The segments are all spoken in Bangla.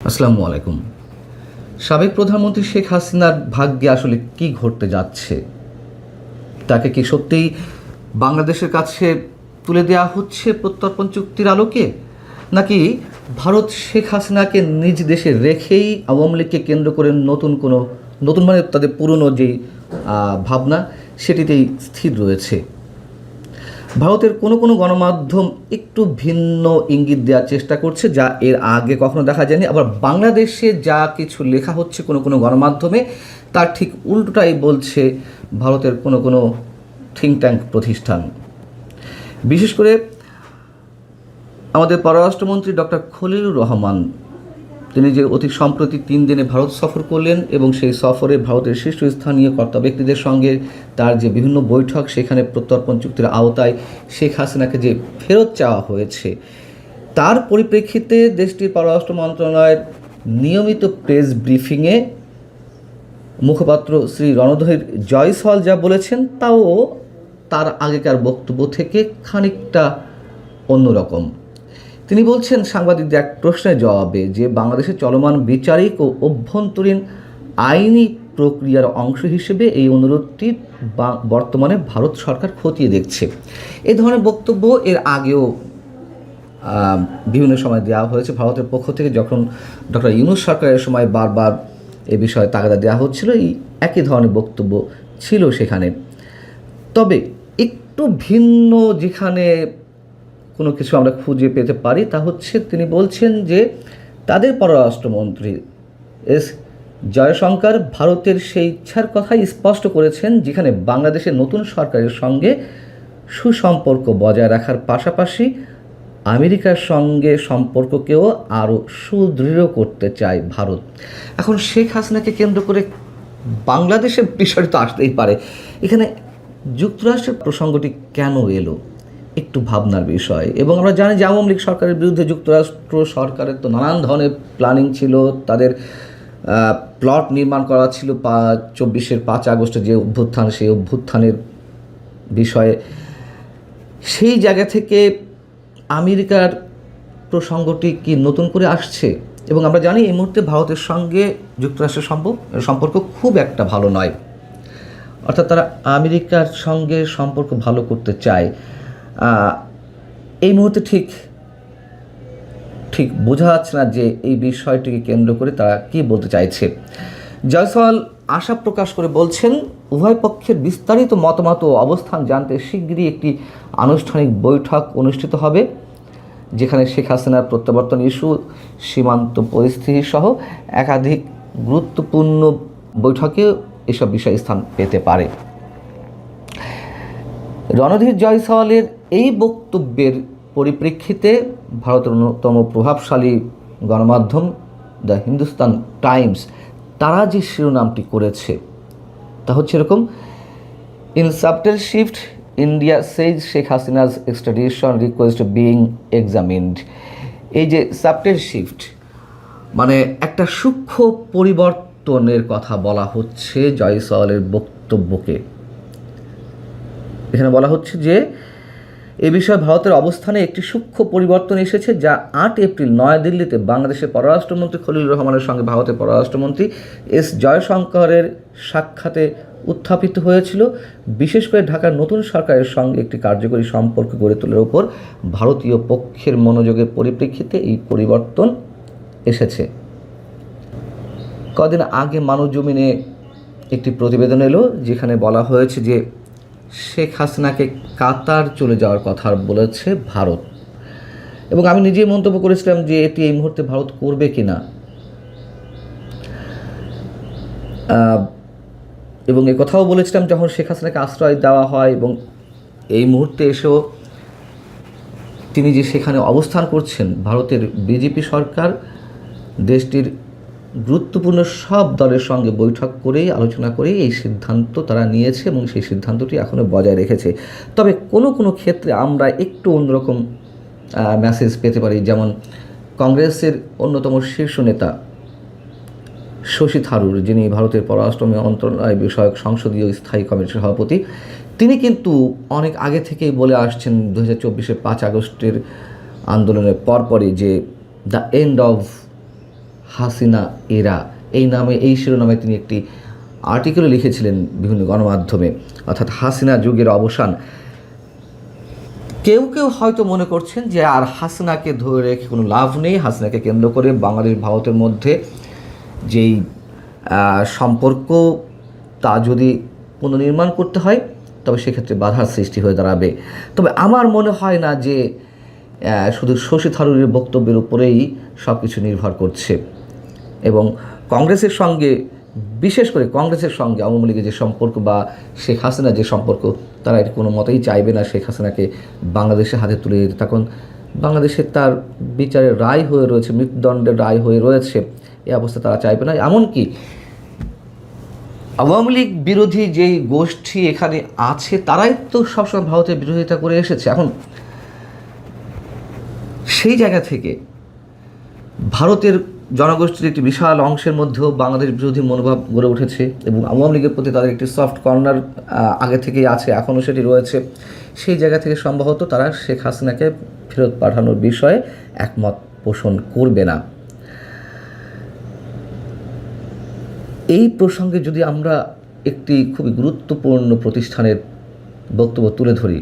আসসালামু আলাইকুম। সাবেক প্রধানমন্ত্রী শেখ হাসিনার ভাগ্যে আসলে কি ঘটতে যাচ্ছে? তাকে কি সত্যিই বাংলাদেশের কাছে তুলে দেওয়া হচ্ছে প্রত্যর্পণ চুক্তির আলোকে, নাকি ভারত শেখ হাসিনাকে নিজ দেশে রেখেই আওয়ামী লীগকে কেন্দ্র করে নতুন মানে তাদের পুরনো যেই ভাবনা সেটিতেই স্থির রয়েছে? ভারতের কোনো গণমাধ্যম একটু ভিন্ন ইঙ্গিত দেওয়ার চেষ্টা করছে, যা এর আগে কখনো দেখা যায়নি। আবার বাংলাদেশে যা কিছু লেখা হচ্ছে কোনো গণমাধ্যমে, তার ঠিক উল্টোটাই বলছে ভারতের কোনো থিঙ্ক ট্যাঙ্ক প্রতিষ্ঠান। বিশেষ করে আমাদের পররাষ্ট্রমন্ত্রী ডক্টর খলিলুর রহমান, তিনি যে অতি সম্প্রতি 3 দিনে ভারত সফর করলেন এবং সেই সফরে ভারতের শীর্ষস্থানীয় কর্তা ব্যক্তিদের সঙ্গে তার যে বিভিন্ন বৈঠক, সেখানে প্রত্যর্পণ চুক্তির আওতায় শেখ হাসিনাকে যে ফেরত চাওয়া হয়েছে, তার পরিপ্রেক্ষিতে দেশটির পররাষ্ট্র মন্ত্রণালয়ের নিয়মিত প্রেস ব্রিফিংয়ে মুখপাত্র শ্রী রণধীর জয়সওয়াল যা বলেছেন, তাও তার আগেকার বক্তব্য থেকে খানিকটা অন্যরকম। তিনি বলছেন সাংবাদিকদের এক প্রশ্নের জবাবে যে বাংলাদেশের চলমান বিচারিক ও অভ্যন্তরীণ আইনি প্রক্রিয়ার অংশ হিসেবে এই অনুরোধটি বর্তমানে ভারত সরকার খতিয়ে দেখছে। এ ধরনের বক্তব্য এর আগেও বিভিন্ন সময় দেওয়া হয়েছে ভারতের পক্ষ থেকে। যখন ডক্টর ইউনূস সরকারের সময় বারবার এ বিষয়ে তাগাদা দেওয়া হচ্ছিল, এই একই ধরনের বক্তব্য ছিল সেখানে। তবে একটু ভিন্ন যেখানে কোনো কিছু আমরা খুঁজে পেতে পারি, তা হচ্ছে তিনি বলছেন যে তাদের পররাষ্ট্রমন্ত্রী এস জয়শঙ্কর ভারতের সেই ইচ্ছার কথাই স্পষ্ট করেছেন, যেখানে বাংলাদেশের নতুন সরকারের সঙ্গে সুসম্পর্ক বজায় রাখার পাশাপাশি আমেরিকার সঙ্গে সম্পর্ককেও আরও সুদৃঢ় করতে চায় ভারত। এখন শেখ হাসিনাকে কেন্দ্র করে বাংলাদেশের বিষয়টি তো আসতেই পারে। এখানে যুক্তরাষ্ট্রের প্রসঙ্গটি কেন এলো, একটু ভাবনার বিষয়। এবং আমরা জানি যে আওয়ামী লীগ সরকারের বিরুদ্ধে যুক্তরাষ্ট্র সরকারের তো নানান ধরনের প্ল্যানিং ছিল, তাদের প্লট নির্মাণ করা ছিল 24-এর 5 আগস্টে যে অভ্যুত্থান, সেই অভ্যুত্থানের বিষয়ে। সেই জায়গা থেকে আমেরিকার প্রসঙ্গটি কি নতুন করে আসছে? এবং আমরা জানি এই মুহূর্তে ভারতের সঙ্গে যুক্তরাষ্ট্রের সম্পর্ক খুব একটা ভালো নয়, অর্থাৎ তারা আমেরিকার সঙ্গে সম্পর্ক ভালো করতে চায়। এই মুহূর্তে ঠিক বোঝা যাচ্ছে না যে এই বিষয়টিকে কেন্দ্র করে তারা কী বলতে চাইছে। জয়সওয়াল আশা প্রকাশ করে বলছেন, উভয় পক্ষের বিস্তারিত মতামত ও অবস্থান জানতে শিগগিরই একটি আনুষ্ঠানিক বৈঠক অনুষ্ঠিত হবে, যেখানে শেখ হাসিনার প্রত্যাবর্তন ইস্যু, সীমান্ত পরিস্থিতি সহ একাধিক গুরুত্বপূর্ণ বৈঠকে এসব বিষয় স্থান পেতে পারে। রণধীর জয়সওয়ালের এই বক্তব্যের পরিপ্রেক্ষিতে ভারতের অন্যতম প্রভাবশালী গণমাধ্যম দ্য হিন্দুস্তান টাইমস, তারা যে শিরোনামটি করেছে তা হচ্ছে এরকম: in subtle shift, India Sage Sheikh Hasina's extradition request being examined. এই যে সাবটেল শিফট, মানে একটা সূক্ষ্ম পরিবর্তনের কথা বলা হচ্ছে জয়সওয়ালের বক্তব্যকে। এখানে বলা হচ্ছে যে এ বিষয়ে ভারতের অবস্থানে একটি সূক্ষ্ম পরিবর্তন এসেছে, যা 8 এপ্রিল নয়াদিল্লিতে বাংলাদেশের পররাষ্ট্রমন্ত্রী খলিলুর রহমানের সঙ্গে ভারতের পররাষ্ট্রমন্ত্রী এস জয়শঙ্করের সাক্ষাতে উত্থাপিত হয়েছিল। বিশেষ করে ঢাকার নতুন সরকারের সঙ্গে একটি কার্যকরী সম্পর্ক গড়ে তোলার উপর ভারতীয় পক্ষের মনোযোগের পরিপ্রেক্ষিতে এই পরিবর্তন এসেছে। কদিন আগে মানবজমিনে একটি প্রতিবেদন এলো, যেখানে বলা হয়েছে যে শেখ হাসিনাকে কাতার চলে যাওয়ার কথা বলেছে ভারত। এবং আমি নিজেই মন্তব্য করেছিলাম যে এটি এই মুহূর্তে ভারত করবে কি না, এবং এই কথাও বলেছিলাম যখন শেখ হাসিনাকে আশ্রয় দেওয়া হয়। এবং এই মুহূর্তে এসেও তিনি যে সেখানে অবস্থান করছেন, ভারতের বিজেপি সরকার দেশটির গুরুত্বপূর্ণ সব দলের সঙ্গে বৈঠক করেই আলোচনা করেই এই সিদ্ধান্ত তারা নিয়েছে এবং সেই সিদ্ধান্তটি এখনও বজায় রেখেছে। তবে কোনো ক্ষেত্রে আমরা একটু অন্যরকম মেসেজ পেতে পারি। যেমন কংগ্রেসের অন্যতম শীর্ষ নেতা শশী থারুর, যিনি ভারতের পররাষ্ট্র মন্ত্রণালয় বিষয়ক সংসদীয় স্থায়ী কমিটির সভাপতি, তিনি কিন্তু অনেক আগে থেকেই বলে আসছেন 2024-এর 5 আগস্টের আন্দোলনের পরপরই যে দ্য এন্ড অফ হাসিনা এরা, এই শিরোনামে তিনি একটি আর্টিকেলও লিখেছিলেন বিভিন্ন গণমাধ্যমে, অর্থাৎ হাসিনা যুগের অবসান। কেউ কেউ হয়তো মনে করছেন যে আর হাসিনাকে ধরে রেখে কোনো লাভ নেই, হাসিনাকে কেন্দ্র করে বাংলাদেশ ভারতের মধ্যে যেই সম্পর্ক তা যদি পুনর্নির্মাণ করতে হয় তবে সেক্ষেত্রে বাধার সৃষ্টি হয়ে দাঁড়াবে। তবে আমার মনে হয় না যে শুধু শশী থারুরের বক্তব্যের উপরেই সব কিছু নির্ভর করছে, এবং কংগ্রেসের সঙ্গে, বিশেষ করে কংগ্রেসের সঙ্গে আওয়ামী লীগের যে সম্পর্ক বা শেখ হাসিনার যে সম্পর্ক, তারা এটি কোনো মতেই চাইবে না শেখ হাসিনাকে বাংলাদেশের হাতে তুলে দিতে। তখন বাংলাদেশে তার বিচারের রায় হয়ে রয়েছে, মৃত্যুদণ্ডের রায় হয়ে রয়েছে, এই অবস্থা তারা চাইবে না। এমনকি আওয়ামী লীগ বিরোধী যেই গোষ্ঠী এখানে আছে তারাই তো সবসময় ভারতের বিরোধিতা করে এসেছে। এখন সেই জায়গা থেকে ভারতের জনগোষ্ঠীর একটি বিশাল অংশের মধ্যেও বাংলাদেশ বিরোধী মনোভাব গড়ে উঠেছে, এবং আওয়ামী লীগের প্রতি তাদের একটি সফট কর্নার আগে থেকেই আছে, এখনও সেটি রয়েছে। সেই জায়গা থেকে সম্ভবত তারা শেখ হাসিনাকে ফেরত পাঠানোর বিষয়ে একমত পোষণ করবে না। এই প্রসঙ্গে যদি আমরা একটি খুবই গুরুত্বপূর্ণ প্রতিষ্ঠানের বক্তব্য তুলে ধরি,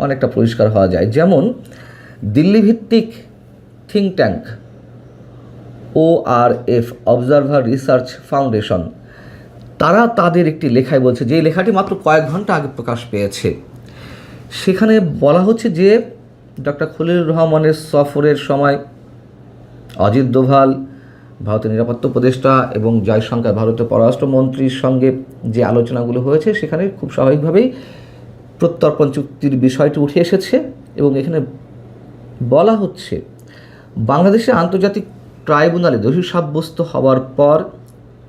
অনেকটা পরিষ্কার হওয়া যায়। যেমন দিল্লি ভিত্তিক think tank ORF, observer research foundation, তারা তাদের একটি লেখায় বলছে, যে লেখাটি মাত্র কয়েক ঘন্টা আগে প্রকাশ পেয়েছে, সেখানে বলা হচ্ছে যে ডক্টর খলিলুর রহমানের সফরের সময় অজিত দোভাল, ভারতের নিরাপত্তা উপদেষ্টা, এবং জয়শঙ্কর, ভারতের পররাষ্ট্রমন্ত্রীর সঙ্গে যে আলোচনাগুলো হয়েছে সেখানে খুব স্বাভাবিকভাবেই প্রত্যর্পণ চুক্তির বিষয়টি উঠে এসেছে। এবং এখানে বলা হচ্ছে বাংলাদেশের আন্তর্জাতিক ট্রাইব্যুনালে দোষী সাব্যস্ত হওয়ার পর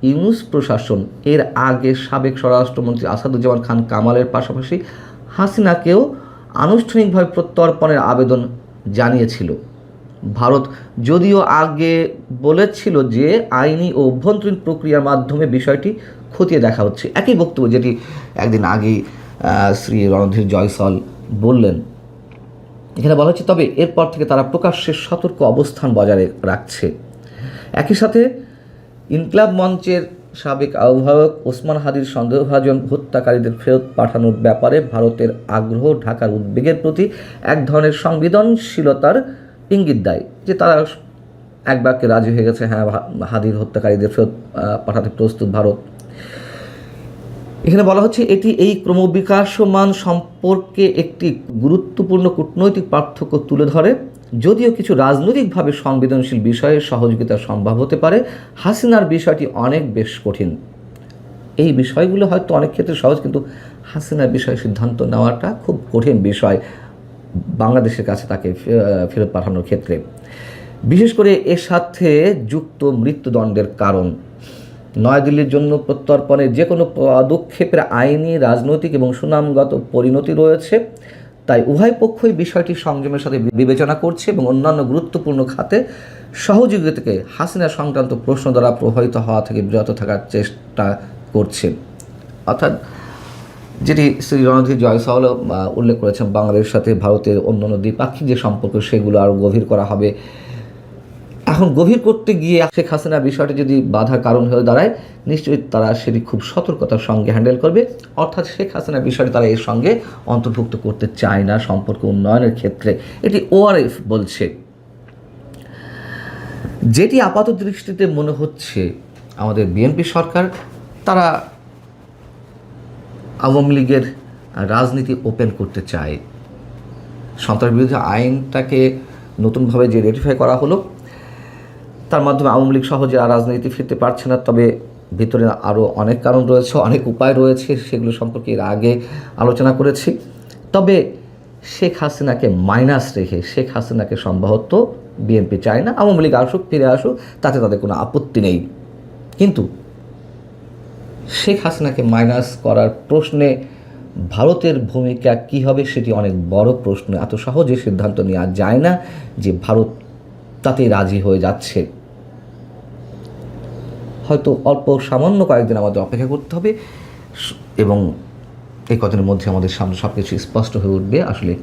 ইউনূস প্রশাসন এর আগে সাবেক স্বরাষ্ট্রমন্ত্রী আসাদুজ্জামান খান কামালের পাশাপাশি হাসিনাকেও আনুষ্ঠানিকভাবে প্রত্যর্পণের আবেদন জানিয়েছিল। ভারত যদিও আগে বলেছিল যে আইনি ও অভ্যন্তরীণ প্রক্রিয়ার মাধ্যমে বিষয়টি খতিয়ে দেখা হচ্ছে, একই বক্তব্য যেটি একদিন আগেই শ্রী রণধীর জয়সওয়াল বললেন। এখানে বলা হচ্ছে তবে এরপর থেকে তারা প্রকাশ্যে সতর্ক অবস্থান বজায় রাখছে। একই সাথে ইনকলাব মঞ্চের সাবেক আহ্বায়ক ওসমান হাদির সন্দেহভাজন হত্যাকারীদের ফেরত পাঠানোর ব্যাপারে ভারতের আগ্রহ ঢাকার উদ্বেগের প্রতি এক ধরনের সংবেদনশীলতার ইঙ্গিত দেয়, যে তারা এক বাক্যে রাজি হয়ে গেছে, হ্যাঁ হাদির হত্যাকারীদের ফেরত পাঠাতে প্রস্তুত ভারত। এখানে বলা হচ্ছে এটি এই ক্রমবিকাশমান সম্পর্কে একটি গুরুত্বপূর্ণ কূটনৈতিক পার্থক্য তুলে ধরে। যদিও কিছু রাজনৈতিকভাবে সংবেদনশীল বিষয়ে সহযোগিতা সম্ভব হতে পারে, হাসিনার বিষয়টি অনেক বেশ কঠিন। এই বিষয়গুলো হয়তো অনেক ক্ষেত্রে সহজ, কিন্তু হাসিনার বিষয়ে সিদ্ধান্ত নেওয়াটা খুব কঠিন বিষয় বাংলাদেশের কাছে তাকে ফেরত পাঠানোর ক্ষেত্রে, বিশেষ করে এর সাথে যুক্ত মৃত্যুদণ্ডের কারণ। নয়াদিল্লির জন্য প্রত্যর্পণের যে কোনো পদক্ষেপের আইনি, রাজনৈতিক এবং সুনামগত পরিণতি রয়েছে, তাই উভয় পক্ষই বিষয়টি সংযমের সাথে বিবেচনা করছে এবং অন্যান্য গুরুত্বপূর্ণ খাতে সহযোগিতাকে হাসিনা সংক্রান্ত প্রশ্ন দ্বারা প্রভাবিত হওয়া থেকে বিরত থাকার চেষ্টা করছে। অর্থাৎ যেটি শ্রী রণধীর জয়সওয়াল উল্লেখ করেছেন, বাংলাদেশের সাথে ভারতের অন্যান্য দ্বিপাক্ষিক যে সম্পর্ক সেগুলো আরও গভীর করা হবে। এখন গভীর করতে গিয়ে শেখ হাসিনা বিষয়টি যদি বাধার কারণ হয়ে দাঁড়ায়, নিশ্চয়ই তারা সেটি খুব সতর্কতার সঙ্গে হ্যান্ডেল করবে। অর্থাৎ শেখ হাসিনা বিষয়টি তারা এর সঙ্গে অন্তর্ভুক্ত করতে চায় না সম্পর্ক উন্নয়নের ক্ষেত্রে, এটি ORF বলছে। যেটি আপাত দৃষ্টিতে মনে হচ্ছে আমাদের বিএনপি সরকার তারা আওয়ামী লীগের রাজনীতি ওপেন করতে চায়। সন্ত্রাস বিরোধী আইনটাকে নতুনভাবে যে রেটিফাই করা হলো, তার মাধ্যমে আওয়ামী লীগ সহজে আর রাজনীতি ফিরতে পারছে না। তবে ভিতরে আরও অনেক কারণ রয়েছে, অনেক উপায় রয়েছে, সেগুলো সম্পর্কে এর আগে আলোচনা করেছি। তবে শেখ হাসিনাকে মাইনাস রেখে শেখ হাসিনাকে সম্ভবত বিএনপি চায় না। আওয়ামী লীগ আসুক, ফিরে আসুক, তাতে তাদের কোনো আপত্তি নেই, কিন্তু শেখ হাসিনাকে মাইনাস করার প্রশ্নে ভারতের ভূমিকা কী হবে সেটি অনেক বড় প্রশ্ন। এত সহজে সিদ্ধান্ত নেওয়া যায় না যে ভারত তাতেই রাজি হয়ে যাচ্ছে। হয়তো অল্প সামান্য কয়েকদিন আমাদের অপেক্ষা করতে হবে, এবং এই কদিনের মধ্যে আমাদের সামনে সব কিছু স্পষ্ট হয়ে উঠবে। আসলে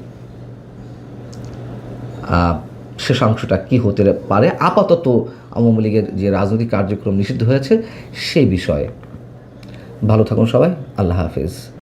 শেষাংশটা কী হতে পারে আপাতত আওয়ামী লীগের যে রাজনৈতিক কার্যক্রম নিষিদ্ধ হয়েছে সেই বিষয়ে। ভালো থাকুন সবাই, আল্লাহ হাফেজ।